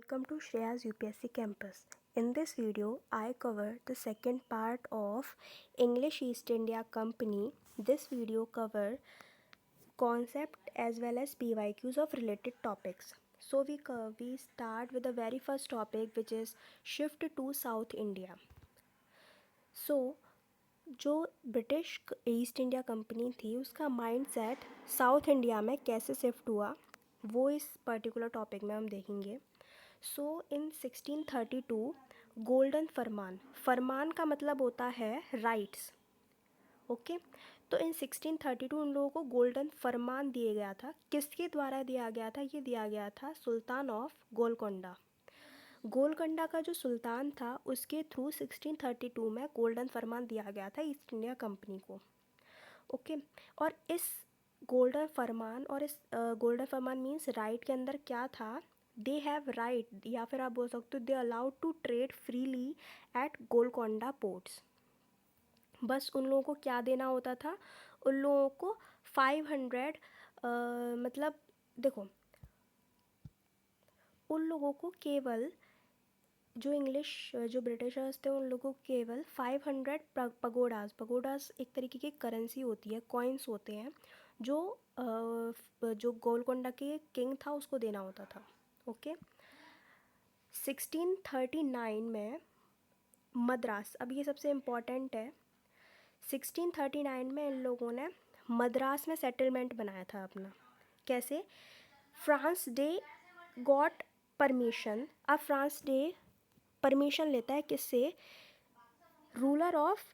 Welcome to Shreya's UPSC campus. In this video, I cover the second part of English East India Company. This video cover concept as well as PYQs of related topics. So we start with the very first topic, which is shift to South India. So जो British east India company थी उसका mindset south India में कैसे shift हुआ वो इस particular topic में हम देखेंगे. सो इन 1632 गोल्डन फरमान, फरमान का मतलब होता है राइट्स. ओके, तो इन 1632 उन लोगों को गोल्डन फरमान दिया गया था. किसके द्वारा दिया गया था? ये दिया गया था सुल्तान ऑफ गोलकोंडा. गोलकोंडा का जो सुल्तान था उसके थ्रू 1632 में गोल्डन फरमान दिया गया था ईस्ट इंडिया कंपनी को. ओके, और इस गोल्डन फरमान और इस गोल्डन फरमान मीन्स राइट के अंदर क्या था? दे हैव राइट, या फिर आप बोल सकते हो they allowed to trade freely at Golconda ports. बस उन लोगों को क्या देना होता था? उन लोगों को 500 मतलब देखो, उन लोगों को केवल जो ब्रिटिशर्स थे उन लोगों को केवल 500 पगोडास एक तरीके की करेंसी होती है, कॉइन्स होते हैं जो गोलकोंडा के किंग था उसको देना होता था. ओके, 1639 में मद्रास, अब ये सबसे इम्पॉर्टेंट है, 1639 में इन लोगों ने मद्रास में सेटलमेंट बनाया था अपना. कैसे? France day got permission. अब फ्रांस डे परमिशन लेता है किससे? Ruler of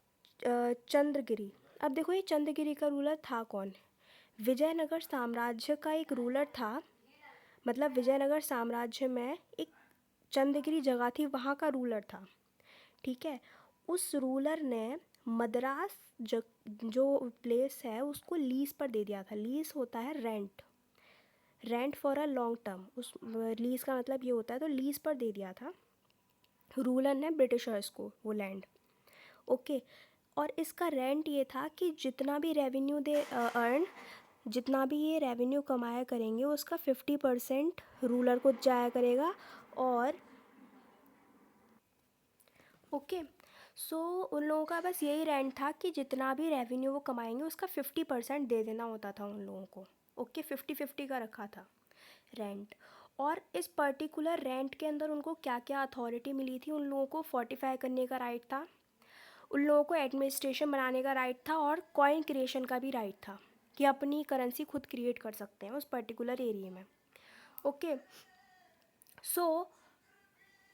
Chandragiri. अब देखो ये चंद्रगिरी का रूलर था कौन? विजयनगर साम्राज्य का एक रूलर था. मतलब विजयनगर साम्राज्य में एक चंद्रगिरी जगह थी, वहाँ का रूलर था. ठीक है, उस रूलर ने मद्रास जो प्लेस है उसको लीज पर दे दिया था. लीज होता है rent for a long term. उस लीज का मतलब ये होता है, तो लीज पर दे दिया था रूलर ने ब्रिटिशर्स को वो लैंड. ओके, और इसका रेंट ये था कि जितना भी रेवेन्यू जितना भी ये रेवेन्यू कमाया करेंगे उसका 50% रूलर को जाया करेगा. और ओके, सो उन लोगों का बस यही रेंट था कि जितना भी रेवेन्यू वो कमाएंगे उसका 50% दे देना होता था उन लोगों को. ओके, 50-50 का रखा था रेंट. और इस पर्टिकुलर रेंट के अंदर उनको क्या क्या अथॉरिटी मिली थी? उन लोगों को फोर्टिफाई करने का राइट था, उन लोगों को एडमिनिस्ट्रेशन बनाने का राइट था, और कॉइन क्रिएशन का भी राइट था कि अपनी करेंसी खुद क्रिएट कर सकते हैं उस पर्टिकुलर एरिया में. ओके, सो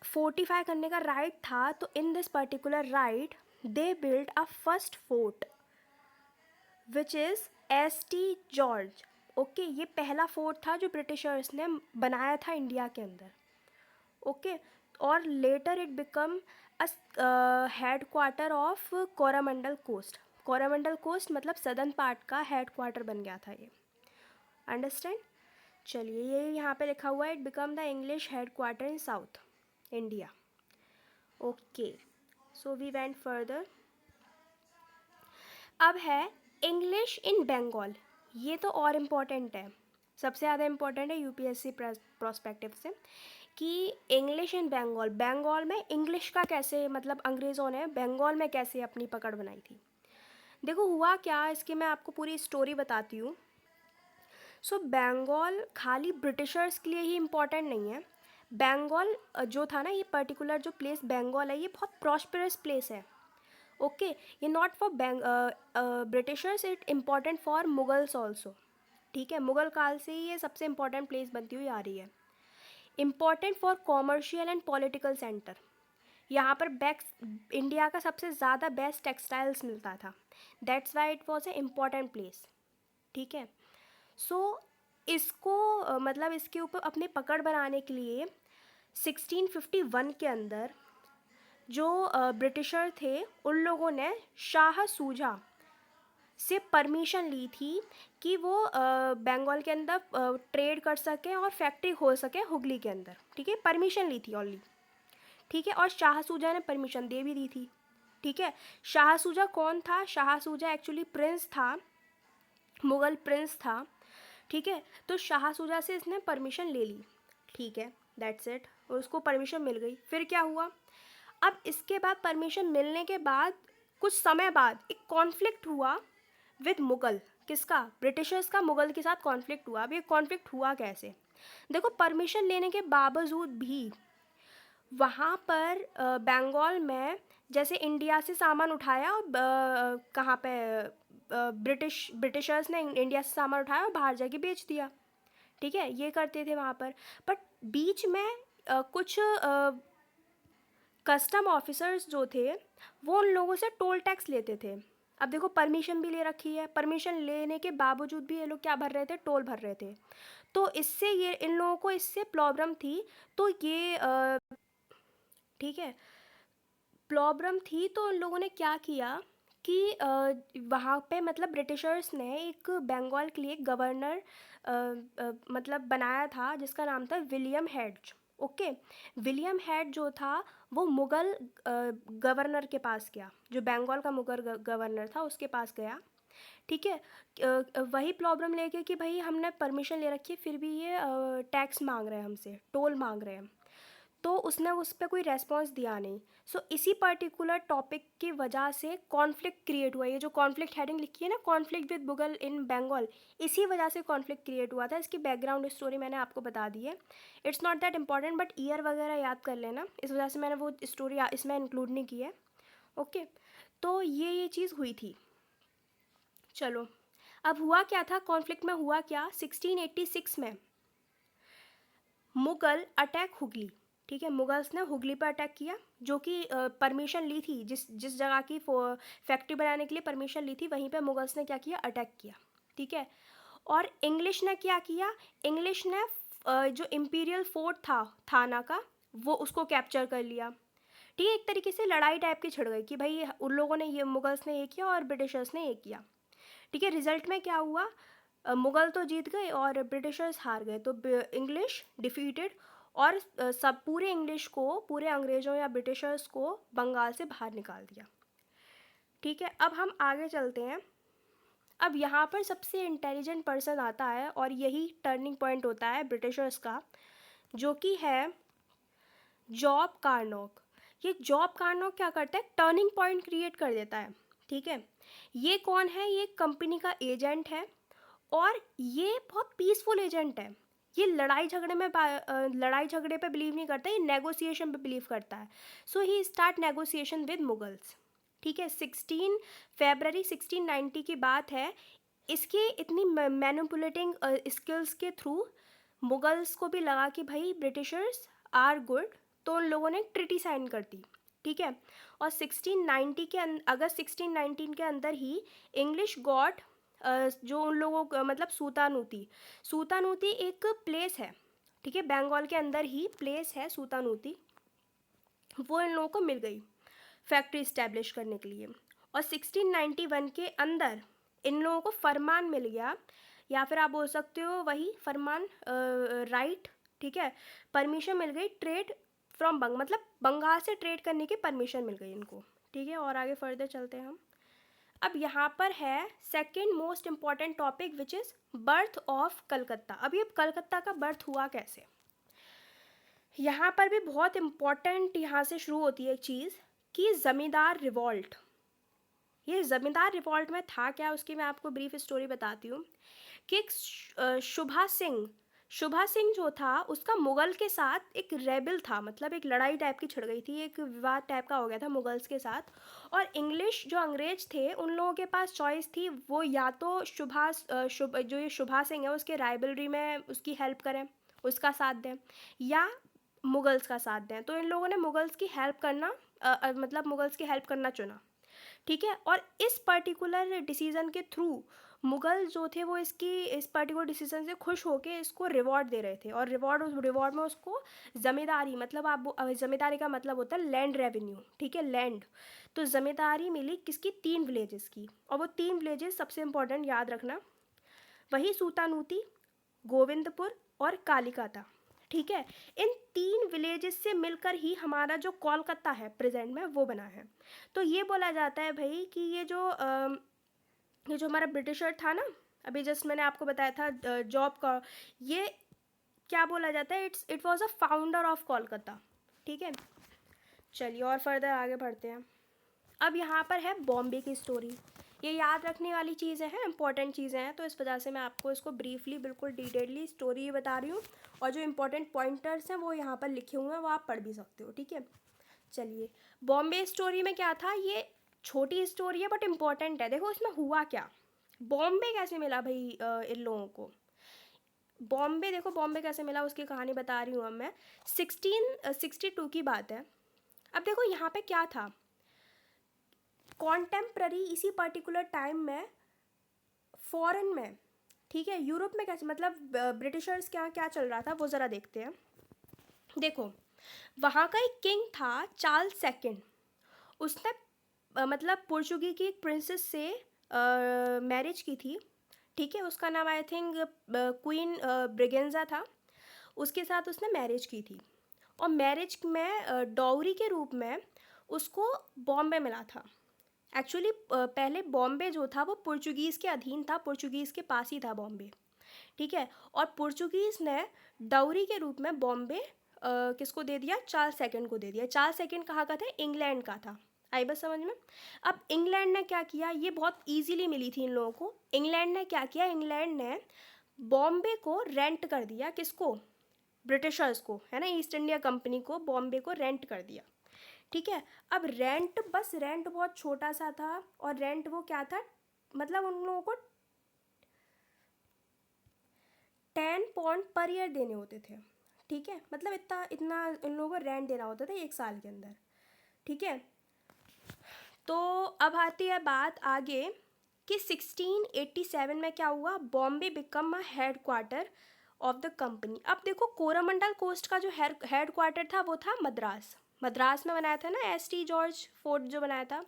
फोर्टिफाई करने का राइट था. तो in this particular right they build a first fort which is ST George. Okay, ये पहला फोर्ट था जो ब्रिटिशर्स ने बनाया था इंडिया के अंदर. ओके, और later it become headquarter of Coromandel coast. Coromandel coast मतलब सदर्न पार्ट का हेड क्वार्टर बन गया था ये. अंडरस्टैंड? चलिए, ये यहाँ पे लिखा हुआ है, it become the English head quarter in South India. Okay, so we went further. अब है इंग्लिश इन बंगाल. ये तो और इम्पॉर्टेंट है, सबसे ज़्यादा इम्पॉर्टेंट है यूपीएससी प्रोस्पेक्टिव से, कि इंग्लिश इन बंगाल. बंगाल में इंग्लिश का कैसे, मतलब अंग्रेज़ों ने बंगाल में कैसे अपनी पकड़ बनाई थी. देखो हुआ क्या, इसकी मैं आपको पूरी स्टोरी बताती हूँ. सो बंगाल खाली ब्रिटिशर्स के लिए ही इम्पॉर्टेंट नहीं है. बंगाल जो था ना, ये पर्टिकुलर जो प्लेस बंगाल है, ये बहुत प्रॉस्परस प्लेस है. ओके, ये not for Britishers, it important for Mughals also. ठीक है, मुगल काल से ही ये सबसे इम्पॉर्टेंट प्लेस बनती हुई आ रही है. Important for commercial and political centre. यहाँ पर इंडिया का सबसे ज़्यादा बेस्ट टेक्सटाइल्स मिलता था. That's why it was a important place. ठीक है, सो इसको मतलब इसके ऊपर अपनी पकड़ बनाने के लिए 1651 के अंदर जो ब्रिटिशर थे उन लोगों ने शाह सूजा से परमिशन ली थी कि वो बंगाल के अंदर ट्रेड कर सके और फैक्ट्री खोल सके हुगली के अंदर. ठीक है, परमिशन ली थी ऑनली. ठीक है, और शाह सूजा ने परमिशन दे भी दी थी. ठीक है, शाह सूजा कौन था? शाह सूजा एक्चुअली प्रिंस था, मुगल प्रिंस था. ठीक है, तो शाह सूजा से इसने परमिशन ले ली. ठीक है, दैट्स इट. और उसको परमिशन मिल गई। फिर क्या हुआ, अब इसके बाद परमिशन मिलने के बाद कुछ समय बाद एक कॉन्फ्लिक्ट हुआ विद मुगल। किसका? ब्रिटिशर्स का मुगल के साथ कॉन्फ्लिक्ट हुआ। अब ये कॉन्फ्लिक्ट हुआ कैसे? देखो, परमिशन लेने के बावजूद भी वहाँ पर बंगाल में जैसे इंडिया से सामान उठाया, कहाँ पे ब्रिटिशर्स ने इंडिया से सामान उठाया और बाहर जाके बेच दिया। ठीक है, ये करते थे वहाँ पर। बट बीच में कुछ कस्टम ऑफिसर्स जो थे वो उन लोगों से टोल टैक्स लेते थे। अब देखो, परमिशन भी ले रखी है, परमिशन लेने के बावजूद भी ये लोग क्या भर रहे थे? टोल भर रहे थे। तो इससे ये इन लोगों को इससे प्रॉब्लम थी। तो ये ठीक है, प्रॉब्लम थी तो उन लोगों ने क्या किया कि वहाँ पे मतलब ब्रिटिशर्स ने एक बंगाल के लिए गवर्नर मतलब बनाया था जिसका नाम था William head. Okay, William head जो था वो मुग़ल गवर्नर के पास गया, जो बंगाल का मुग़ल गवर्नर था उसके पास गया। ठीक है, वही प्रॉब्लम लेके कि भाई हमने परमिशन ले रखी है फिर भी ये टैक्स मांग रहे हैं हमसे, टोल मांग रहे हैं। तो उसने उस पर कोई रेस्पॉन्स दिया नहीं। सो इसी पर्टिकुलर टॉपिक की वजह से कॉन्फ्लिक्ट क्रिएट हुआ। ये जो कॉन्फ्लिक्ट हेडिंग लिखी है ना, कॉन्फ्लिक्ट विद मुगल इन बंगाल, इसी वजह से कॉन्फ्लिक्ट क्रिएट हुआ था। इसकी बैकग्राउंड स्टोरी मैंने आपको बता दी है। It's not that important, but year वगैरह याद कर लेना, इस वजह से मैंने वो स्टोरी इसमें इंक्लूड नहीं की है। ओके, तो ये चीज़ हुई थी। चलो, अब हुआ क्या था कॉन्फ्लिक्ट में? हुआ क्या, 1686 में मुगल अटैक हुगली। ठीक है, मुगल्स ने हुगली पर अटैक किया, जो कि परमिशन ली थी, जिस जिस जगह की फैक्ट्री बनाने के लिए परमिशन ली थी वहीं पे मुगल्स ने क्या किया? अटैक किया। ठीक है, और इंग्लिश ने क्या किया? इंग्लिश ने जो इम्पीरियल फोर्ट था थाना का, वो उसको कैप्चर कर लिया। ठीक है, एक तरीके से लड़ाई टाइप की छिड़ गई कि भाई उन लोगों ने ये, मुगल्स ने ये किया और ब्रिटिशर्स ने ये किया। ठीक है, रिजल्ट में क्या हुआ? मुगल तो जीत गए और ब्रिटिशर्स हार गए। तो इंग्लिश डिफीटेड, और सब पूरे इंग्लिश को, पूरे अंग्रेज़ों या ब्रिटिशर्स को बंगाल से बाहर निकाल दिया। ठीक है, अब हम आगे चलते हैं। अब यहाँ पर सबसे इंटेलिजेंट पर्सन आता है और यही टर्निंग पॉइंट होता है ब्रिटिशर्स का, जो कि है जॉब कार्नोक। ये जॉब कार्नोक क्या करता है? टर्निंग पॉइंट क्रिएट कर देता है। ठीक है, ये कौन है? ये कंपनी का एजेंट है और ये बहुत पीसफुल एजेंट है। ये लड़ाई झगड़े पे बिलीव नहीं करता, ये नेगोशिएशन पे बिलीव करता है। सो ही स्टार्ट नेगोशिएशन विद मुगल्स। ठीक है, 16 फरवरी 1690 की बात है। इसके इतनी मैनिपुलेटिंग स्किल्स के थ्रू मुगल्स को भी लगा कि भाई ब्रिटिशर्स आर गुड, तो उन लोगों ने एक ट्रिटी साइन कर दी। ठीक है, और 1690 के अगस्त 1619 के अंदर ही इंग्लिश गॉट जो उन लोगों को मतलब सूतानूती। सूतानूती एक प्लेस है, ठीक है, बंगाल के अंदर ही प्लेस है सूतानूती, वो इन लोगों को मिल गई फैक्ट्री इस्टेब्लिश करने के लिए। और 1691 के अंदर इन लोगों को फरमान मिल गया, या फिर आप बोल सकते हो वही फरमान, राइट। ठीक है, परमिशन मिल गई ट्रेड फ्रॉम मतलब बंगाल से ट्रेड करने की परमिशन मिल गई इनको। ठीक है, और आगे फर्दर चलते हैं हम। अब यहाँ पर है second most important topic, which is birth of Calcutta. अभी अब कलकत्ता का बर्थ हुआ कैसे? यहाँ पर भी बहुत इम्पॉर्टेंट यहाँ से शुरू होती है एक चीज़ कि ज़मींदार रिवॉल्ट। ये ज़मींदार रिवॉल्ट में था क्या, उसकी मैं आपको ब्रीफ स्टोरी बताती हूँ। कि एक शुभा सिंह जो था उसका मुग़ल के साथ एक रेबल था, मतलब एक लड़ाई टाइप की छिड़ गई थी, एक विवाद टाइप का हो गया था मुगल्स के साथ। और इंग्लिश जो अंग्रेज थे उन लोगों के पास चॉइस थी, वो या तो जो ये शुभा सिंह है उसके राइवलरी में उसकी हेल्प करें, उसका साथ दें, या मुगल्स का साथ दें। तो इन लोगों ने मुगल्स की हेल्प करना मतलब मुगल्स की हेल्प करना चुना। ठीक है, और इस पर्टिकुलर डिसीज़न के थ्रू मुग़ल जो थे वो इस पर्टिकुलर डिसीजन से खुश होकर इसको रिवॉर्ड दे रहे थे। और रिवॉर्ड में उसको ज़मींदारी, मतलब आप ज़मींदारी का मतलब होता है लैंड रेवेन्यू। ठीक है, लैंड। तो ज़मींदारी मिली किसकी? 3 विलेजेस की। और वो 3 विलेजेस सबसे इम्पोर्टेंट याद रखना, वही सूतानूती, गोविंदपुर और कालिका था। ठीक है, इन 3 विलेजेस से मिलकर ही हमारा जो कोलकाता है प्रेजेंट में वो बना है। तो ये बोला जाता है भाई कि ये जो हमारा ब्रिटिशर था ना, अभी जस्ट मैंने आपको बताया था जॉब का, ये क्या बोला जाता है, it was a founder of Kolkata. ठीक है, चलिए और फर्दर आगे बढ़ते हैं। अब यहाँ पर है बॉम्बे की स्टोरी। ये याद रखने वाली चीज़ें हैं, इंपॉर्टेंट चीज़ें हैं, तो इस वजह से मैं आपको इसको ब्रीफली बिल्कुल डिटेलली स्टोरी बता रही हूँ, और जो इंपॉर्टेंट पॉइंटर्स हैं वो यहाँ पर लिखे हुए हैं, वो आप पढ़ भी सकते हो। ठीक है, चलिए बॉम्बे स्टोरी में क्या था, ये छोटी स्टोरी है बट इम्पॉर्टेंट है। देखो इसमें हुआ क्या, बॉम्बे कैसे मिला भाई इन लोगों को। बॉम्बे, देखो बॉम्बे कैसे मिला उसकी कहानी बता रही हूँ अब मैं। 1662 की बात है। अब देखो यहाँ पे क्या था, कॉन्टेम्प्ररी इसी पर्टिकुलर टाइम में फॉरेन में, ठीक है, यूरोप में कैसे, मतलब ब्रिटिशर्स क्या क्या चल रहा था वो ज़रा देखते हैं। देखो वहाँ का एक किंग था चार्ल्स सेकंड, उसने मतलब पुर्तगाल की एक प्रिंसेस से मैरिज की थी। ठीक है, उसका नाम आई थिंक क्वीन ब्रिगेंजा था। उसके साथ उसने मैरिज की थी, और मैरिज में डाउरी के रूप में उसको बॉम्बे मिला था। एक्चुअली पहले बॉम्बे जो था वो पुर्तगीज़ के अधीन था, पुर्तगीज़ के पास ही था बॉम्बे। ठीक है, और पुर्तगीज़ ने डाउरी के रूप में बॉम्बे किसको दे दिया, चार्ल्स सेकंड को दे दिया। चार्ल्स सेकंड कहाँ का था, इंग्लैंड का था। आई बस समझ में। अब इंग्लैंड ने क्या किया, ये बहुत इजीली मिली थी इन लोगों को। इंग्लैंड ने क्या किया, इंग्लैंड ने बॉम्बे को रेंट कर दिया, किसको, ब्रिटिशर्स को, है ना, ईस्ट इंडिया कंपनी को बॉम्बे को रेंट कर दिया। ठीक है, अब रेंट, बस रेंट बहुत छोटा सा था, और रेंट वो क्या था, मतलब उन लोगों को 10 पाउंड पर ईयर देने होते थे। ठीक है, मतलब इतना इतना इन लोगों को रेंट देना होता था एक साल के अंदर। ठीक है, तो अब आती है बात आगे कि 1687 में क्या हुआ, Bombay become a head quarter of the company. अब देखो कोरामंडल कोस्ट का जो हेड क्वार्टर था वो था मद्रास। मद्रास में बनाया था ना एस टी जॉर्ज फोर्ट जो बनाया था,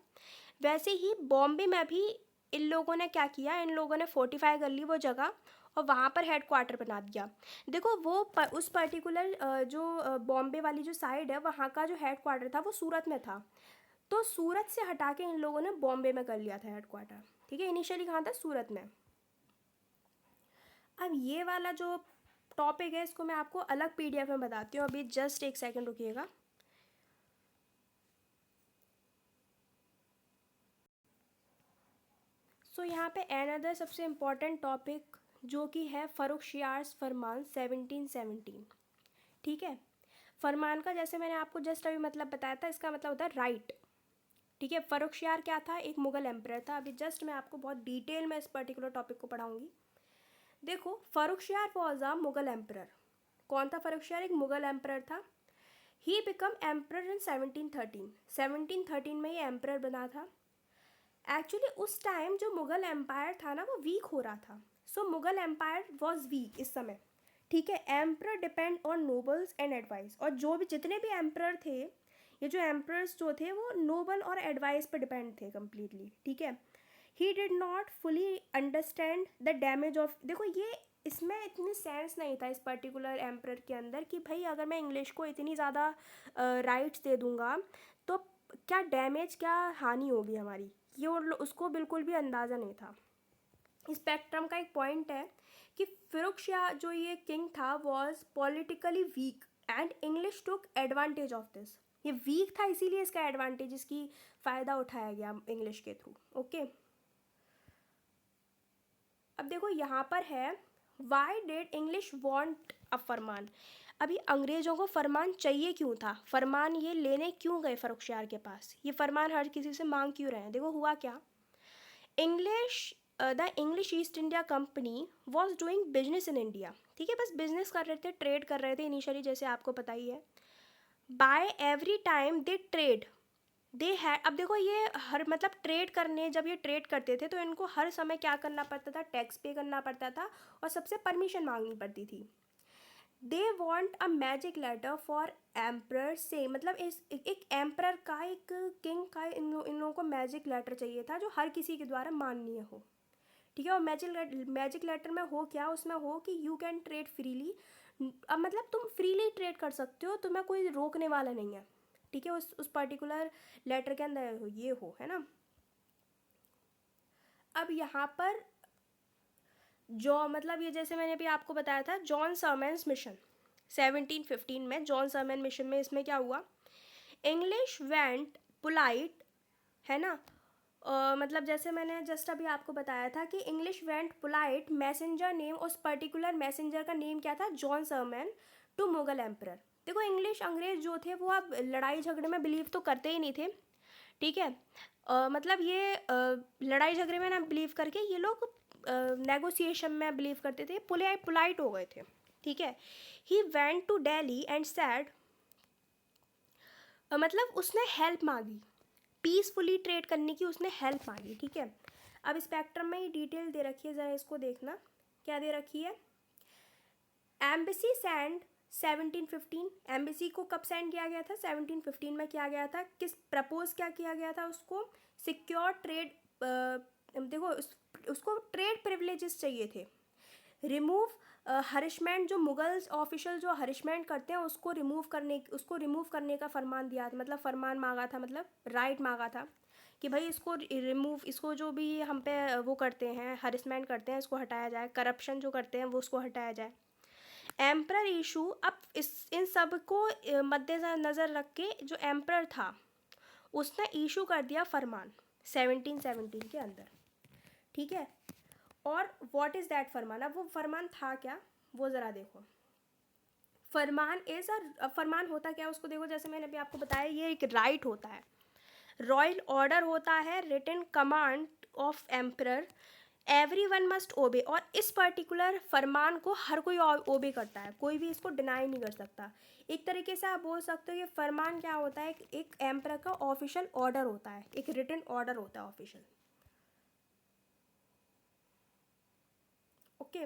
वैसे ही बॉम्बे में भी इन लोगों ने क्या किया, इन लोगों ने फोर्टिफाई कर ली वो जगह, और वहाँ पर हेड क्वार्टर बना दिया। देखो वो उस पर्टिकुलर जो बॉम्बे वाली जो साइड है वहाँ का जो हेड क्वार्टर था वो सूरत में था, तो सूरत से हटा के इन लोगों ने बॉम्बे में कर लिया था हेड क्वार्टर। ठीक है, इनिशियली कहाँ था, सूरत में। अब ये वाला जो टॉपिक है इसको मैं आपको अलग पीडीएफ में बताती हूँ, अभी जस्ट एक सेकंड रुकिएगा। सो यहाँ पे अनदर सबसे इम्पॉर्टेंट टॉपिक जो कि है फर्रुखशियार्स फरमान 1717। ठीक है, फरमान का जैसे मैंने आपको जस्ट अभी मतलब बताया था, इसका मतलब होता है राइट। ठीक है, फर्रुखशियार क्या था, एक मुगल एम्परर था। अभी जस्ट मैं आपको बहुत डिटेल में इस पर्टिकुलर टॉपिक को पढ़ाऊंगी। देखो फर्रुखशियार वॉज अ मुगल एम्परर। कौन था फर्रुखशियार, एक मुगल एम्परर था। ही बिकम एम्परर इन 1713। 1713 में ये एम्परर बना था। एक्चुअली उस टाइम जो मुगल एम्पायर था ना वो वीक हो रहा था। सो मुगल एम्पायर वॉज वीक इस समय। ठीक है, emperor depend on nobles and advice, और जो भी जितने भी एम्परर थे, ये जो एम्परर्स जो थे वो नोबल और एडवाइस पर डिपेंड थे कम्प्लीटली। ठीक है, he did not fully understand the damage of, देखो ये इसमें इतनी सेंस नहीं था इस पर्टिकुलर एम्परर के अंदर कि भाई अगर मैं इंग्लिश को इतनी ज़्यादा राइट्स दे दूँगा तो क्या डैमेज, क्या हानि होगी हमारी, ये उसको बिल्कुल भी अंदाज़ा नहीं था। स्पेक्ट्रम का एक पॉइंट है कि फिरोजशाह जो ये किंग था was politically weak and English took advantage of this. ये वीक था इसीलिए इसका एडवांटेज, इसकी फ़ायदा उठाया गया इंग्लिश के थ्रू। ओके, अब देखो यहाँ पर है why did English want a फरमान। अभी अंग्रेज़ों को फरमान चाहिए क्यों था, फरमान ये लेने क्यों गए फर्रुखशियार के पास, ये फरमान हर किसी से मांग क्यों रहे हैं। देखो हुआ क्या, English the English East India company was doing business in India. ठीक है, बस बिजनेस कर रहे थे, ट्रेड कर रहे थे इनिशियली, जैसे आपको पता ही है। By every time they trade दे है, अब देखो ये हर मतलब ट्रेड करने, जब ये ट्रेड करते थे तो इनको हर समय क्या करना पड़ता था, टैक्स पे करना पड़ता था, और सबसे परमिशन मांगनी पड़ती थी। They want a magic letter for emperor से, मतलब इस एक एम्प्रर का, एक किंग का इन लोगों को मैजिक लेटर चाहिए था जो हर किसी के द्वारा माननीय हो। ठीक है, और मैजिक लेटर में हो क्या, उसमें हो कि यू कैन ट्रेड फ्रीली। अब मतलब तुम फ्रीली ट्रेड कर सकते हो, तुम्हें कोई रोकने वाला नहीं है। ठीक है, उस पर्टिकुलर लेटर के अंदर ये हो, है ना। अब यहाँ पर जो मतलब ये जैसे मैंने अभी आपको बताया था जॉन सर्मेंस मिशन, 1715 में जॉन सरमैन मिशन में इसमें क्या हुआ, इंग्लिश वेंट पोलाइट, है ना, मतलब जैसे मैंने जस्ट अभी आपको बताया था कि English went polite messenger name, उस पर्टिकुलर मैसेंजर का नेम क्या था, जॉन सरमैन, टू मुगल एम्परर। देखो इंग्लिश अंग्रेज जो थे वो अब लड़ाई झगड़े में बिलीव तो करते ही नहीं थे, ठीक है, मतलब ये लड़ाई झगड़े में ना बिलीव करके ये लोग नेगोशिएशन में बिलीव करते थे, पोलाइट हो गए थे, ठीक है। He went to Delhi and said, मतलब उसने हेल्प मांगी, पीसफुली ट्रेड करने की उसने हेल्प मांगी, ठीक है। अब स्पेक्ट्रम में ही डिटेल दे रखी है, ज़रा इसको देखना क्या दे रखी है। एम्बेसी सेंड 1715, एम्बेसी को कब सेंड किया गया था, 1715 में किया गया था। किस प्रपोज क्या किया गया था उसको, सिक्योर ट्रेड, देखो उसको ट्रेड प्रिविलेजेस चाहिए थे, रिमूव हरिशमेंट, जो मुगल्स ऑफिशियल जो हरिशमेंट करते हैं उसको रिमूव करने का फरमान दिया था, मतलब फरमान मांगा था, मतलब राइट मांगा था कि भाई इसको रिमूव, इसको जो भी हम पे वो करते हैं हरिसमेंट करते हैं इसको हटाया जाए, करप्शन जो करते हैं वो उसको हटाया जाए। एम्परर इशू, अब इन सब को मद्देनज़र रख के जो एम्परर था उसने इशू कर दिया फरमान 1717 के अंदर, ठीक है। और व्हाट इज़ दैट फरमान, अब वो फरमान था क्या वो ज़रा देखो। फरमान फरमान होता क्या उसको देखो, जैसे मैंने अभी आपको बताया ये एक राइट होता है, रॉयल ऑर्डर होता है, written command of emperor, everyone must obey, और इस पर्टिकुलर फरमान को हर कोई ओबे करता है, कोई भी इसको डिनाई नहीं कर सकता। एक तरीके से आप बोल सकते हो ये फरमान क्या होता है, एक एम्परर का ऑफिशियल ऑर्डर होता है, एक रिटन ऑर्डर होता है official, okay.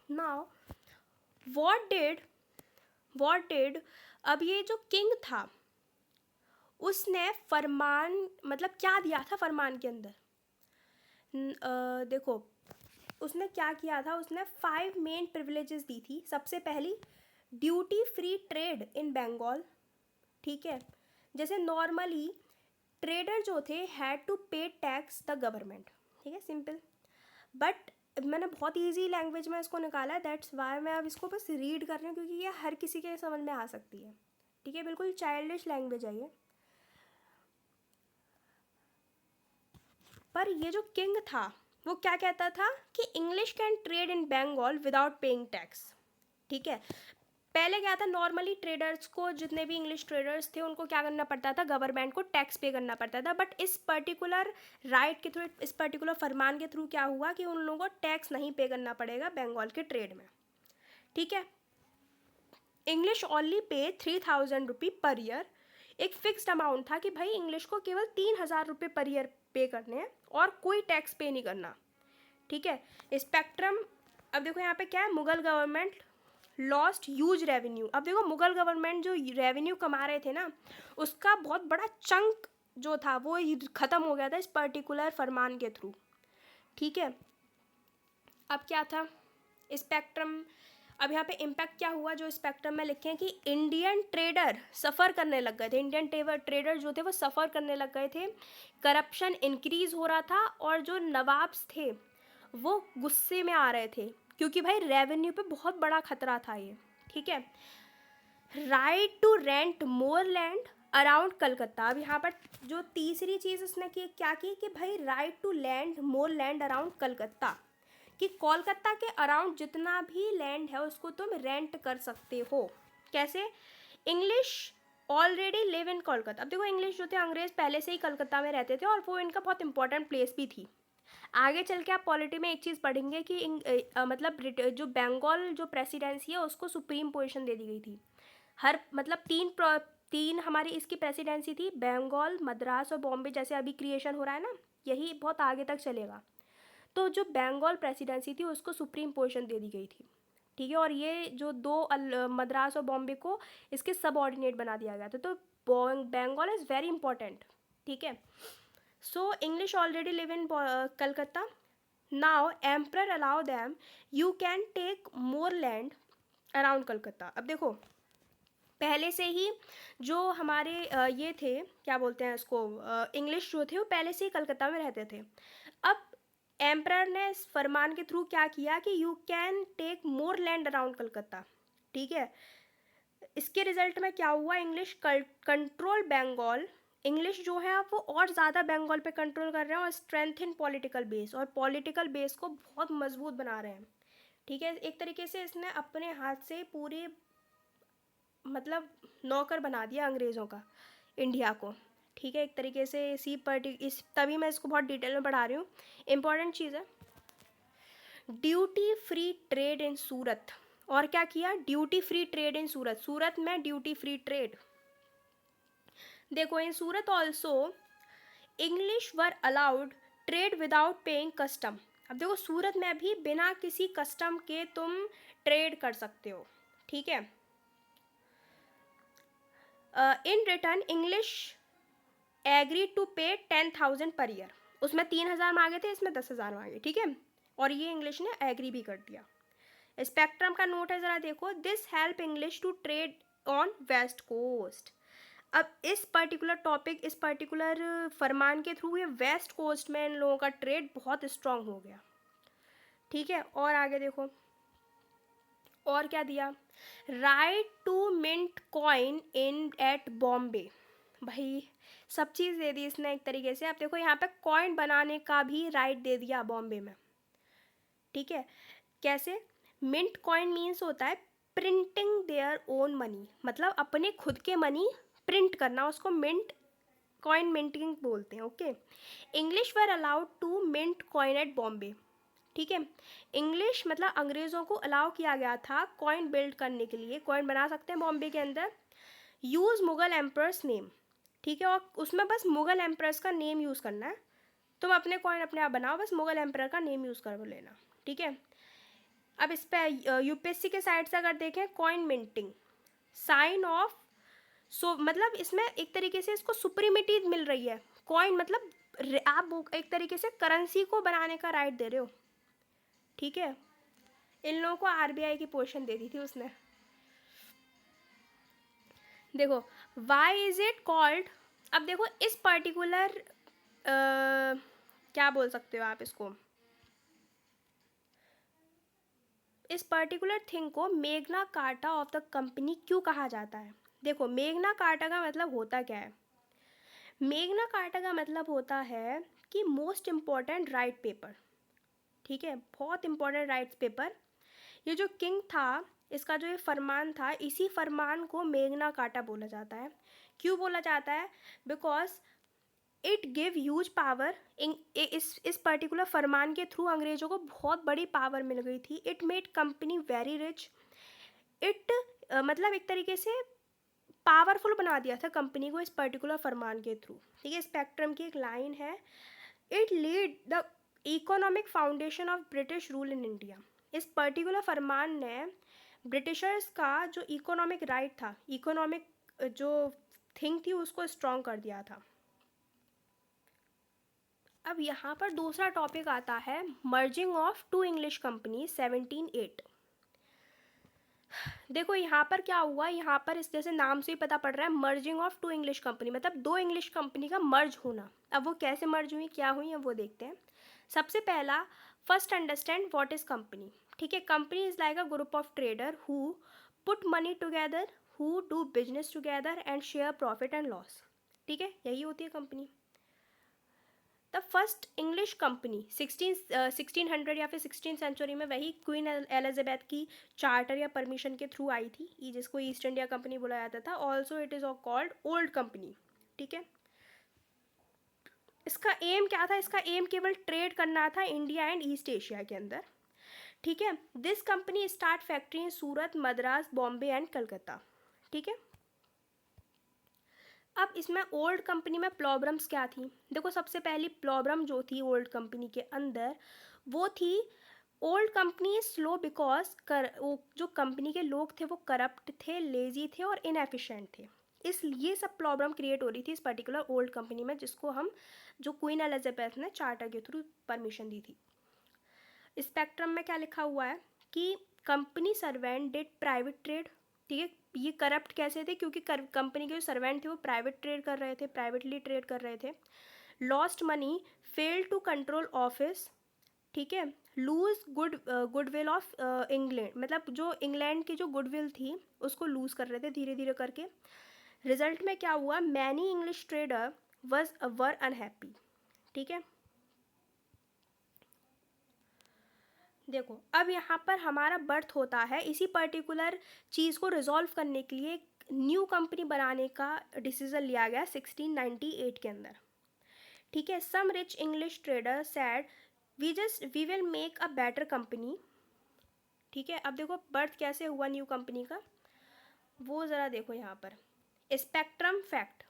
Now what did, अब ये जो किंग था उसने फरमान मतलब क्या दिया था फरमान के अंदर, देखो उसने क्या किया था, उसने 5 मेन प्रिविलेजेस दी थी। सबसे पहली duty free trade in Bengal, ठीक है, जैसे नॉर्मली ट्रेडर जो थे had to pay tax the government, ठीक है, सिंपल, बट मैंने बहुत इजी लैंग्वेज में इसको निकाला है, दैट्स वाई मैं अब इसको बस रीड कर रही हूँ क्योंकि ये हर किसी के समझ में आ सकती है, ठीक है, बिल्कुल चाइल्डिश लैंग्वेज है ये। पर ये जो किंग था वो क्या कहता था कि English can trade in Bengal without paying tax, ठीक है। पहले क्या था, नॉर्मली ट्रेडर्स को, जितने भी इंग्लिश ट्रेडर्स थे उनको क्या करना पड़ता था, गवर्नमेंट को टैक्स पे करना पड़ता था, बट इस पर्टिकुलर राइट के थ्रू, इस पर्टिकुलर फरमान के थ्रू क्या हुआ कि उन लोगों को टैक्स नहीं पे करना पड़ेगा बंगाल के ट्रेड में, ठीक है। इंग्लिश ओनली पे 3000 रुपी पर ईयर, एक फिक्स्ड अमाउंट था कि भाई इंग्लिश को केवल 3000 रुपये पर ईयर पे करने हैं और कोई टैक्स पे नहीं करना, ठीक है। स्पेक्ट्रम, अब देखो यहाँ पे क्या है, Mughal government lost huge revenue, अब देखो मुगल गवर्नमेंट जो रेवेन्यू कमा रहे थे ना उसका बहुत बड़ा चंक जो था वो ख़त्म हो गया था इस पर्टिकुलर फरमान के थ्रू, ठीक है। अब क्या था स्पेक्ट्रम, अब यहाँ पे इम्पैक्ट क्या हुआ, जो स्पेक्ट्रम में लिखे हैं कि इंडियन ट्रेडर सफ़र करने लग गए थे, इंडियन ट्रेडर जो थे वो सफ़र करने लग गए थे, करप्शन इंक्रीज़ हो रहा था और जो नवाब्स थे वो गुस्से में आ रहे थे क्योंकि भाई रेवेन्यू पे बहुत बड़ा खतरा था ये, ठीक है। Right to rent more land around Calcutta, अब यहाँ पर जो तीसरी चीज़ उसने की क्या की कि भाई right to land more land around Calcutta, कि कोलकाता के अराउंड जितना भी लैंड है उसको तुम रेंट कर सकते हो। कैसे, इंग्लिश ऑलरेडी लिव इन कोलकाता, अब देखो इंग्लिश जो थे अंग्रेज पहले से ही कलकत्ता में रहते थे और वो इनका बहुत इंपॉर्टेंट प्लेस भी थी। आगे चल के आप पॉलिटी में एक चीज़ पढ़ेंगे कि मतलब जो बंगाल जो प्रेसिडेंसी है उसको सुप्रीम पोजीशन दे दी गई थी, हर मतलब तीन हमारी इसकी प्रेसिडेंसी थी, बंगाल, मद्रास और बॉम्बे, जैसे अभी क्रिएशन हो रहा है ना यही बहुत आगे तक चलेगा। तो जो बंगाल प्रेसिडेंसी थी उसको सुप्रीम पोजीशन दे दी गई थी, ठीक है, और ये जो दो मद्रास और बॉम्बे को इसके सबऑर्डिनेट बना दिया गया था, तो बंगाल इज़ वेरी इंपॉर्टेंट, ठीक है। So English already live in Calcutta, now emperor allow them you can take more land around Calcutta, अब देखो पहले से ही जो हमारे ये थे क्या बोलते हैं इसको, इंग्लिश जो थे वो पहले से ही कलकत्ता में रहते थे। अब एम्परर ने इस फरमान के थ्रू क्या किया कि you can take more land around Calcutta, ठीक है। इसके रिजल्ट में क्या हुआ, इंग्लिश कंट्रोल बंगाल, इंग्लिश जो है अब वो और ज़्यादा बंगाल पे कंट्रोल कर रहे हैं और स्ट्रेंथन पॉलिटिकल बेस, और पॉलिटिकल बेस को बहुत मजबूत बना रहे हैं, ठीक है। एक तरीके से इसने अपने हाथ से पूरे मतलब नौकर बना दिया अंग्रेज़ों का इंडिया को, ठीक है। एक तरीके से इस तभी मैं इसको बहुत डिटेल में पढ़ा रही हूँ, इंपॉर्टेंट चीज़ है। Duty free trade in Surat, और क्या किया, duty free trade in Surat, Surat में ड्यूटी फ्री ट्रेड। देखो in Surat also English were allowed trade without paying custom. अब देखो सूरत में भी बिना किसी कस्टम के तुम ट्रेड कर सकते हो, ठीक है। In return English agree to pay 10,000 per year, उसमें 3,000 मांगे थे, इसमें 10,000 मांगे, ठीक है। और ये इंग्लिश ने एग्री भी कर दिया। स्पेक्ट्रम का नोट है, ज़रा देखो, this help English to trade on west coast. अब इस पर्टिकुलर टॉपिक, इस पर्टिकुलर फरमान के थ्रू ये वेस्ट कोस्ट में इन लोगों का ट्रेड बहुत स्ट्रांग हो गया, ठीक है। और आगे देखो और क्या दिया, right to mint coin in at Bombay, भाई सब चीज़ दे दी इसने एक तरीके से। अब देखो यहाँ पे कॉइन बनाने का भी राइट दे दिया बॉम्बे में, ठीक है। कैसे, मिंट कॉइन मीन्स होता है प्रिंटिंग देयर ओन मनी, मतलब अपने खुद के मनी प्रिंट करना, उसको मिंट कॉइन मिंटिंग बोलते हैं, okay. English were allowed to mint coin at Bombay, ठीक है। इंग्लिश मतलब अंग्रेज़ों को अलाउ किया गया था कॉइन बिल्ड करने के लिए, कॉइन बना सकते हैं बॉम्बे के अंदर। यूज़ मुगल एम्प्रस नेम, ठीक है, और उसमें बस मुगल एम्प्रस का नेम यूज़ करना है, तुम अपने कॉइन अपने आप बनाओ, बस मुगल एम्प्रर का नेम यूज़ कर लेना, ठीक है। अब इस पर यूपीएससी के साइड से अगर देखें, कॉइन मिंटिंग साइन ऑफ, सो मतलब इसमें एक तरीके से इसको सुप्रीमिटी मिल रही है, कॉइन मतलब आप एक तरीके से करेंसी को बनाने का राइट दे रहे हो, ठीक है। इन लोगों को आरबीआई की पोजीशन दे दी थी उसने। देखो वाई इज इट कॉल्ड, अब देखो इस पर्टिकुलर क्या बोल सकते हो आप इसको, इस पर्टिकुलर थिंग को मेग्ना कार्टा ऑफ द कंपनी क्यों कहा जाता है। देखो मेग्ना कार्टा का मतलब होता क्या है, मेग्ना कार्टा का मतलब होता है कि मोस्ट इम्पॉर्टेंट राइट पेपर, ठीक है, बहुत इंपॉर्टेंट राइट्स पेपर। ये जो किंग था, इसका जो ये फरमान था, इसी फरमान को मेग्ना कार्टा बोला जाता है। क्यों बोला जाता है, because it give huge power, इस पर्टिकुलर फरमान के थ्रू अंग्रेज़ों को बहुत बड़ी पावर मिल गई थी। It made company very rich, it मतलब एक तरीके से पावरफुल बना दिया था कंपनी को इस पर्टिकुलर फरमान के थ्रू, ठीक है। स्पेक्ट्रम की एक लाइन है, it lead the economic foundation of British rule in India. इस पर्टिकुलर फरमान ने ब्रिटिशर्स का जो इकोनॉमिक राइट था, इकोनॉमिक जो थिंग थी, उसको स्ट्रॉन्ग कर दिया था। अब यहाँ पर दूसरा टॉपिक आता है, merging of two English company 1708। देखो यहाँ पर क्या हुआ, यहाँ पर इस जैसे नाम से ही पता पड़ रहा है, merging of two English company मतलब दो इंग्लिश कंपनी का मर्ज होना। अब वो कैसे मर्ज हुई, क्या हुई है, वो देखते हैं। सबसे पहला, first understand what is company, ठीक है। Company is like a group of trader who put money together, who do business together and share profit and loss, ठीक है, यही होती है company. The first English company 1600 या फिर 16 सेंचुरी में वही क्वीन एलिजाबेथ की चार्टर या परमिशन के थ्रू आई थी, ये जिसको ईस्ट इंडिया कंपनी बोला जाता था। Also it is called old company, ठीक है। इसका एम क्या था, इसका एम केवल ट्रेड करना था इंडिया एंड ईस्ट एशिया के अंदर, ठीक है। This company start factory in Surat, Madras, Bombay and Calcutta, ठीक है। अब इसमें ओल्ड कंपनी में प्रॉब्लम्स क्या थी, देखो सबसे पहली प्रॉब्लम जो थी ओल्ड कंपनी के अंदर, वो थी ओल्ड कंपनी स्लो बिकॉज जो कंपनी के लोग थे वो करप्ट थे, लेजी थे और इनएफिशिएंट थे। इसलिए सब प्रॉब्लम क्रिएट हो रही थी इस पर्टिकुलर ओल्ड कंपनी में, जिसको हम जो क्वीन एलिजाबेथ ने चार्टर के थ्रू परमिशन दी थी। स्पेक्ट्रम में क्या लिखा हुआ है कि company servant did private trade, ठीक है। ये करप्ट कैसे थे, क्योंकि कंपनी के जो सर्वेंट थे वो प्राइवेट ट्रेड कर रहे थे, प्राइवेटली ट्रेड कर रहे थे। Lost money, fail to control office, ठीक है, लूज गुडविल ऑफ इंग्लैंड, मतलब जो इंग्लैंड की जो गुडविल थी उसको लूज कर रहे थे धीरे धीरे करके। रिजल्ट में क्या हुआ, मैनी इंग्लिश ट्रेडर वर अनहैप्पी। ठीक है, देखो अब यहाँ पर हमारा बर्थ होता है इसी पर्टिकुलर चीज़ को रिजॉल्व करने के लिए न्यू कंपनी बनाने का डिसीजन लिया गया 1698 के अंदर। ठीक है, some rich English trader said we will make a better company. ठीक है, अब देखो बर्थ कैसे हुआ न्यू कंपनी का, वो ज़रा देखो यहाँ पर। स्पेक्ट्रम फैक्ट,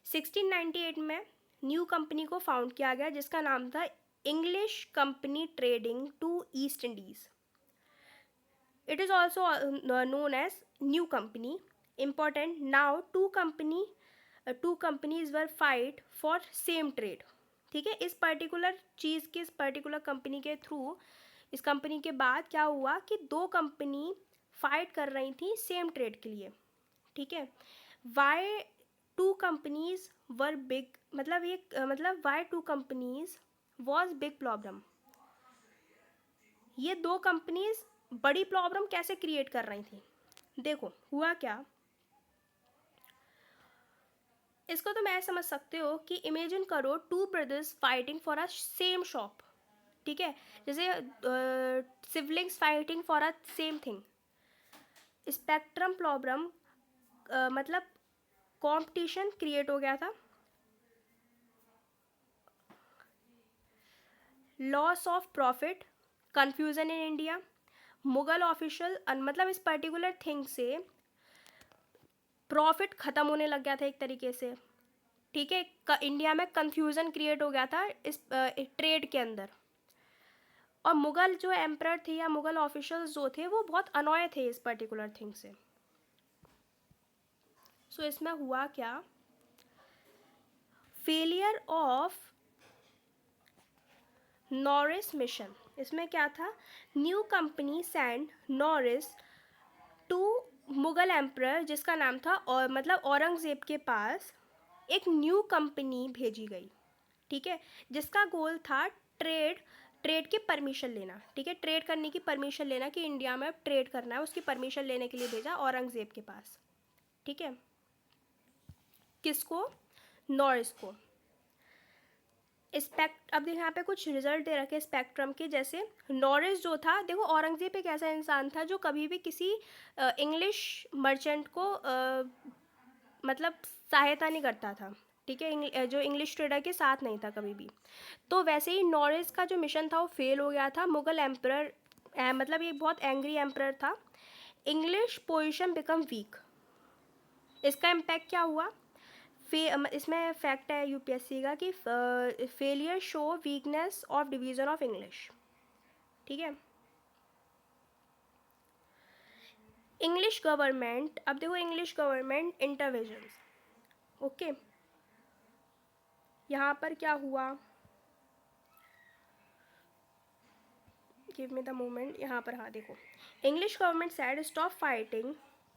1698 में न्यू कंपनी को फाउंड किया गया जिसका नाम था English company trading to East Indies. It is also known as new company. Important now, two companies were fight for same trade. ठीक है, इस पर्टिकुलर चीज़ के, इस पर्टिकुलर कंपनी के थ्रू, इस कंपनी के बाद क्या हुआ कि दो कंपनी फाइट कर रही थी सेम ट्रेड के लिए। ठीक है, why two companies were big, मतलब ये मतलब why two companies was big problem, ये दो कंपनीज बड़ी प्रॉब्लम कैसे क्रिएट कर रही थी। देखो हुआ क्या, इसको तो मैं समझ सकते हो कि इमेजिन करो two brothers fighting for a same shop. ठीक है, जैसे siblings fighting for a same thing. Spectrum problem मतलब कंपटीशन क्रिएट हो गया था, loss of profit, confusion in India, Mughal official, मतलब इस पर्टिकुलर थिंग से प्रॉफिट ख़त्म होने लग गया था एक तरीके से। ठीक है, इंडिया में कंफ्यूजन क्रिएट हो गया था इस ट्रेड के अंदर, और मुगल जो एम्परर थे या मुगल ऑफिशियल्स जो थे वो बहुत अनॉय थे इस पर्टिकुलर थिंग से। सो इसमें हुआ क्या, फेलियर ऑफ नॉरिस मिशन। इसमें क्या था, new company send Norris to Mughal emperor जिसका नाम था, और मतलब औरंगज़ेब के पास एक न्यू कंपनी भेजी गई। ठीक है, जिसका गोल था ट्रेड की परमिशन लेना। ठीक है, ट्रेड करने की परमिशन लेना कि इंडिया में ट्रेड करना है, उसकी परमिशन लेने के लिए भेजा औरंगज़ेब के पास। ठीक है, किसको, नॉरिस को। अब यहाँ पे कुछ रिजल्ट दे रखे स्पेक्ट्रम के, जैसे नॉरिस जो था, देखो औरंगज़ेब एक ऐसा इंसान था जो कभी भी किसी इंग्लिश मर्चेंट को मतलब सहायता नहीं करता था। ठीक है, जो इंग्लिश ट्रेडर के साथ नहीं था कभी भी। तो वैसे ही नॉरिस का जो मिशन था वो फेल हो गया था, मुगल एम्परर मतलब ये बहुत एंग्री एम्परर था, इंग्लिश पोजीशन बिकम वीक। इसका इम्पैक्ट क्या हुआ, इसमें फैक्ट है यूपीएससी का कि failure show weakness of division of English. ठीक है, इंग्लिश गवर्नमेंट, अब देखो इंग्लिश गवर्नमेंट इंटरवेंशंस। ओके, यहाँ पर क्या हुआ, गिव मी द मोमेंट, यहाँ पर हाँ देखो, English government sad stop fighting,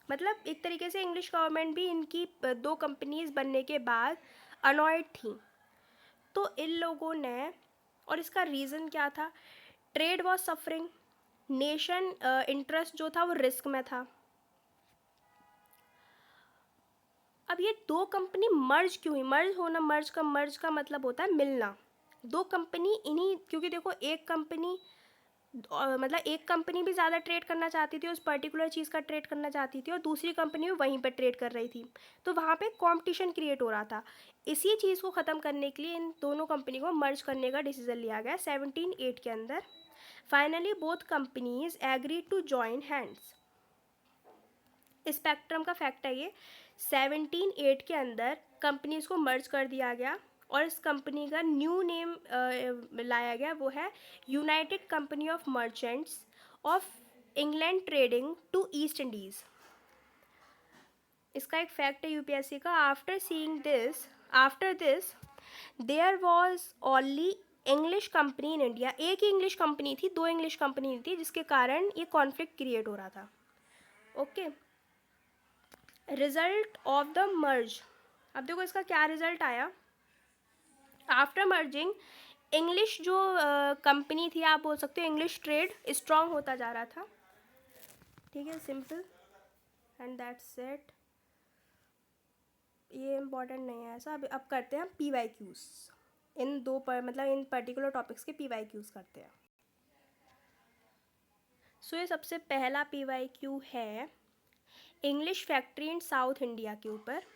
मतलब एक तरीके से इंग्लिश गवर्नमेंट भी इनकी दो कंपनीज बनने के बाद अनॉयड थी। तो इन लोगों ने, और इसका रीज़न क्या था, trade was suffering, nation interest जो था वो रिस्क में था। अब ये दो कंपनी मर्ज क्यों हुई, मर्ज का मतलब होता है मिलना। दो कंपनी इन्हीं, क्योंकि देखो एक कंपनी मतलब एक कंपनी भी ज़्यादा ट्रेड करना चाहती थी, उस पर्टिकुलर चीज़ का ट्रेड करना चाहती थी, और दूसरी कंपनी भी वहीं पर ट्रेड कर रही थी, तो वहाँ पे कंपटीशन क्रिएट हो रहा था। इसी चीज़ को ख़त्म करने के लिए इन दोनों कंपनी को मर्ज करने का डिसीजन लिया गया 1708 के अंदर। Finally both companies agree to join hands. Spectrum का फैक्ट है ये, 1708 के अंदर कंपनीज को मर्ज कर दिया गया, और इस कंपनी का न्यू नेम लाया गया, वो है United Company of Merchants of England Trading to East Indies. इसका एक फैक्ट है यूपीएससी का, after this there was only English company in India. एक ही इंग्लिश कंपनी थी, दो इंग्लिश कंपनी नहीं थी, जिसके कारण ये कॉन्फ्लिक्ट क्रिएट हो रहा था। Okay, result of the merge, अब देखो इसका क्या रिजल्ट आया, आफ्टर मर्जिंग इंग्लिश जो कंपनी थी, आप बोल सकते हो इंग्लिश ट्रेड स्ट्रांग होता जा रहा था, ठीक है, सिंपल एंड दैट्स इट। ये इम्पॉर्टेंट नहीं है ऐसा। अब करते हैं पी वाई क्यूज़, इन दो पर मतलब इन पर्टिकुलर टॉपिक्स के पी वाई क्यूज़ करते हैं। सो ये सबसे पहला पी वाई क्यू है English factory in South India के ऊपर।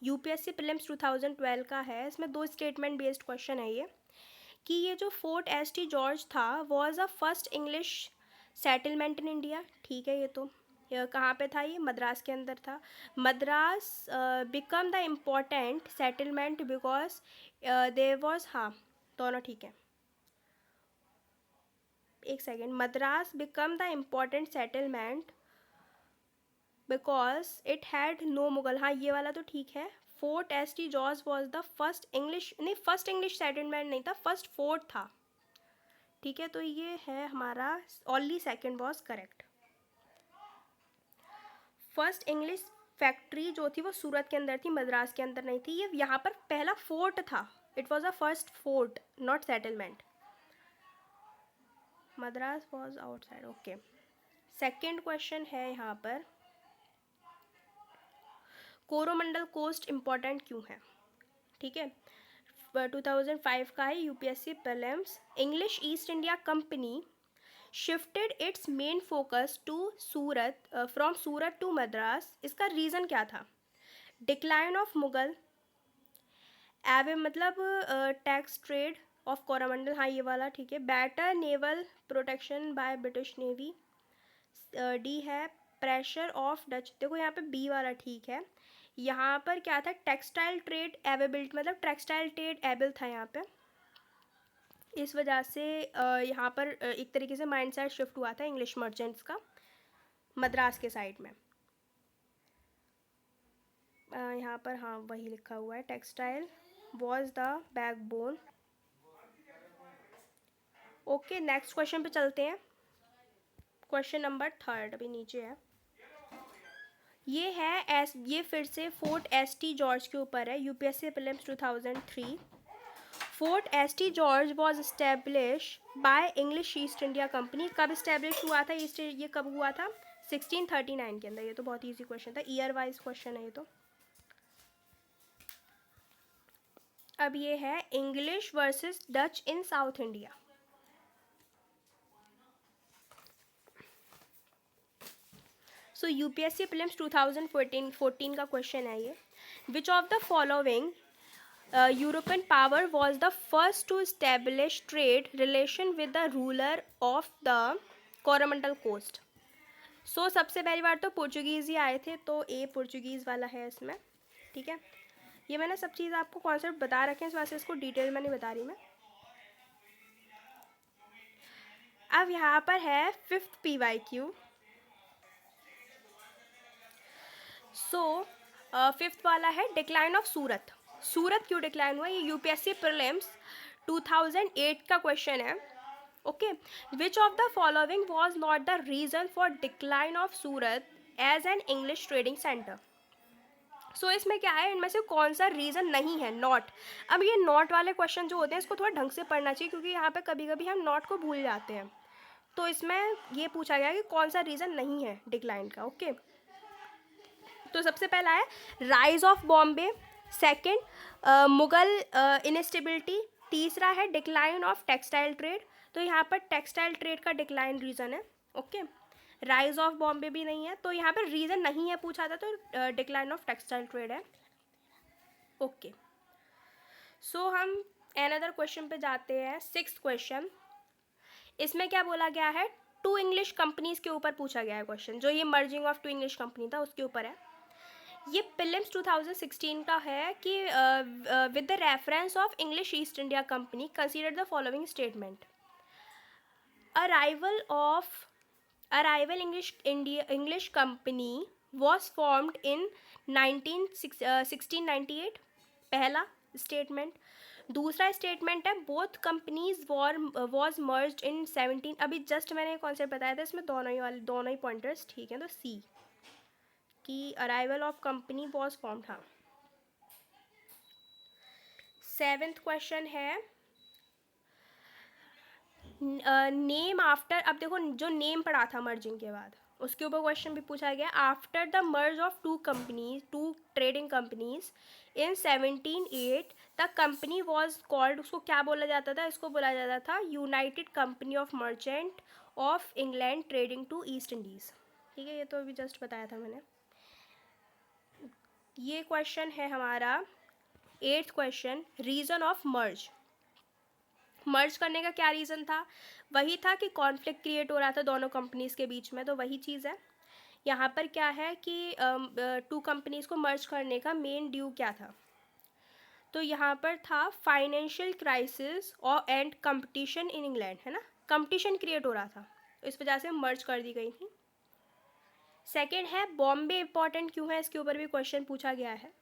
यूपीएससी प्रीलिम्स 2012 का है। इसमें दो स्टेटमेंट बेस्ड क्वेश्चन है ये, कि ये जो फोर्ट एस टी जॉर्ज था was a first English settlement in India, ठीक है। ये तो कहाँ पे था, ये मद्रास के अंदर था। Madras become the important settlement because there was, हाँ दोनों ठीक है, एक second. Madras become the important settlement because it had no Mughal, हाँ ये वाला तो ठीक है। Fort S T George was the first English, नहीं फर्स्ट इंग्लिश सेटलमेंट नहीं था, फर्स्ट फोर्ट था, ठीक है। तो ये है हमारा only second was correct. First English factory जो थी वो सूरत के अंदर थी, मद्रास के अंदर नहीं थी। ये यहाँ पर पहला फोर्ट था, it was a first fort not settlement. Madras was outside, okay. Second question है यहाँ पर, कोरोमंडल कोस्ट इम्पॉर्टेंट क्यों है, ठीक है। 2005 का है, UPSC prelims. English East India Company shifted its main focus to Surat from Surat to Madras. इसका रीज़न क्या था, डिक्लाइन ऑफ मुगल, एवे मतलब टैक्स ट्रेड ऑफ कोरोमंडल, हाँ ये वाला ठीक है। Better naval protection by British navy, D है प्रेशर ऑफ डच, देखो यहाँ पे बी वाला ठीक है। यहाँ पर क्या था, टेक्सटाइल ट्रेड एवेबिलिटी, मतलब टेक्सटाइल ट्रेड एबल था यहाँ पे, इस वजह से यहाँ पर एक तरीके से माइंड सेट शिफ्ट हुआ था इंग्लिश मर्चेंट्स का मद्रास के साइड में। यहाँ पर हाँ वही लिखा हुआ है, textile was the backbone. Okay next question पे चलते हैं। क्वेश्चन नंबर थर्ड अभी नीचे है, ये है ये फिर से फोर्ट एस टी जॉर्ज के ऊपर है, UPSC prelims 2003। Fort S T George was establish by English East India company. कब इस्टेब्लिश हुआ था ये कब हुआ था, 1639 के अंदर। ये तो बहुत ईजी क्वेश्चन था, ईयर वाइज क्वेश्चन है ये तो। अब ये है English versus Dutch in South India. So UPSC prelims 2014 का क्वेश्चन है ये, which of the following European power was the first to establish trade relation with the ruler of the Coromandel coast. So सबसे पहली बार तो पोर्चुगीज़ ही आए थे, तो ए Portuguese वाला है इसमें, ठीक है। ये मैंने सब चीज़ आपको कॉन्सेप्ट बता रखे हैं, इस वजह से इसको डिटेल में नहीं बता रही मैं। अब यहाँ पर है fifth P Y Q. So fifth वाला है डिक्लाइन ऑफ सूरत। सूरत क्यों डिक्लाइन हुआ, ये यूपीएससी प्रीलिम्स 2008 का क्वेश्चन है, okay. Which of the following was not the reason for decline of Surat as an English trading centre. So इसमें क्या है, इनमें से कौन सा रीज़न नहीं है, नॉट। अब ये नॉट वाले क्वेश्चन जो होते हैं इसको थोड़ा ढंग से पढ़ना चाहिए, क्योंकि यहाँ पे कभी कभी हम नॉट को भूल जाते हैं। तो इसमें ये पूछा गया कि कौन सा रीज़न नहीं है डिक्लाइन का, ओके। तो सबसे पहला है rise of Bombay, second Mughal instability, तीसरा है डिक्लाइन ऑफ टेक्सटाइल ट्रेड। तो यहाँ पर टेक्सटाइल ट्रेड का डिक्लाइन रीज़न है, ओके। राइज ऑफ बॉम्बे भी नहीं है, तो यहाँ पर रीज़न नहीं है पूछा था, तो डिक्लाइन ऑफ टेक्सटाइल ट्रेड है, ओके। सो हम अनदर क्वेश्चन पे जाते हैं, सिक्स्थ क्वेश्चन। इसमें क्या बोला गया है, टू इंग्लिश कंपनीज के ऊपर पूछा गया है क्वेश्चन, जो ये merging of two English company था उसके ऊपर है। ये प्रीलिम्स 2016 का है कि with the reference of English East India company consider the following statement. Arrival English company was formed in 1698, पहला स्टेटमेंट। दूसरा स्टेटमेंट है बोथ कंपनीज वॉज मर्ज्ड इन 17, अभी जस्ट मैंने कॉन्सेप्ट बताया था, इसमें दोनों ही पॉइंटर्स ठीक है, तो सी कि arrival of company was formed, हाँ। सेवेंथ क्वेश्चन है नेम आफ्टर, अब देखो जो नेम पढ़ा था मर्जिंग के बाद, उसके ऊपर क्वेश्चन भी पूछा गया, after the merge of two trading companies in 1708 the company was called, उसको क्या बोला जाता था, इसको बोला जाता था United Company of Merchant of England Trading to East Indies. ठीक है, ये तो अभी जस्ट बताया था मैंने। ये क्वेश्चन है हमारा 8th question, reason of merge. मर्ज करने का क्या रीज़न था, वही था कि कॉन्फ्लिक्ट क्रिएट हो रहा था दोनों कंपनीज़ के बीच में, तो वही चीज़ है। यहाँ पर क्या है कि टू कंपनीज़ को मर्ज करने का मेन ड्यू क्या था, तो यहाँ पर था फाइनेंशियल क्राइसिस और एंड कंपटीशन इन इंग्लैंड, है ना, कंपटीशन क्रिएट हो रहा था, तो इस वजह से मर्ज कर दी गई थी। सेकेंड है बॉम्बे इंपॉर्टेंट क्यों है, इसके ऊपर भी क्वेश्चन पूछा गया है।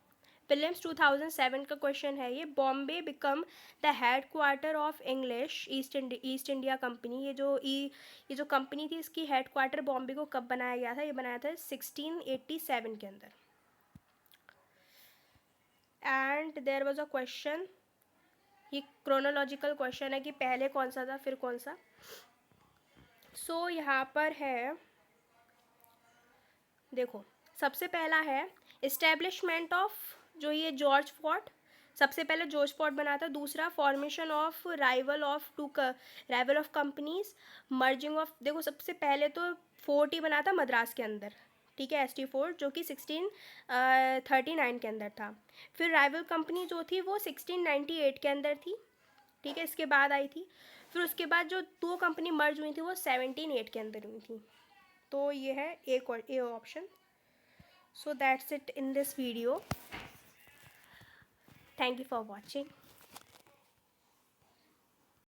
प्रीलिम्स 2007 का क्वेश्चन है ये, Bombay become the head quarter of English East India company. ये जो कंपनी थी, इसकी हेड क्वार्टर बॉम्बे को कब बनाया गया था, ये बनाया था 1687 के अंदर। And there was a question, ये क्रोनोलॉजिकल क्वेश्चन है कि पहले कौन सा था फिर कौन सा। सो यहाँ पर है, देखो सबसे पहला है इस्टेब्लिशमेंट ऑफ, जो ये जॉर्ज फोर्ट, सबसे पहले जॉर्ज फोर्ट बना था। दूसरा formation of rival of companies, merging of, देखो सबसे पहले तो फोर्ट ही बना था मद्रास के अंदर, ठीक है, एसटी फोर्ट, जो कि 1639 के अंदर था। फिर राइवल कंपनी जो थी वो 1698 के अंदर थी, ठीक है, इसके बाद आई थी। फिर उसके बाद जो दो कंपनी मर्ज हुई थी वो 1708 के अंदर हुई थी। तो ये है एक और A option. So that's it in this video. Thank you for watching.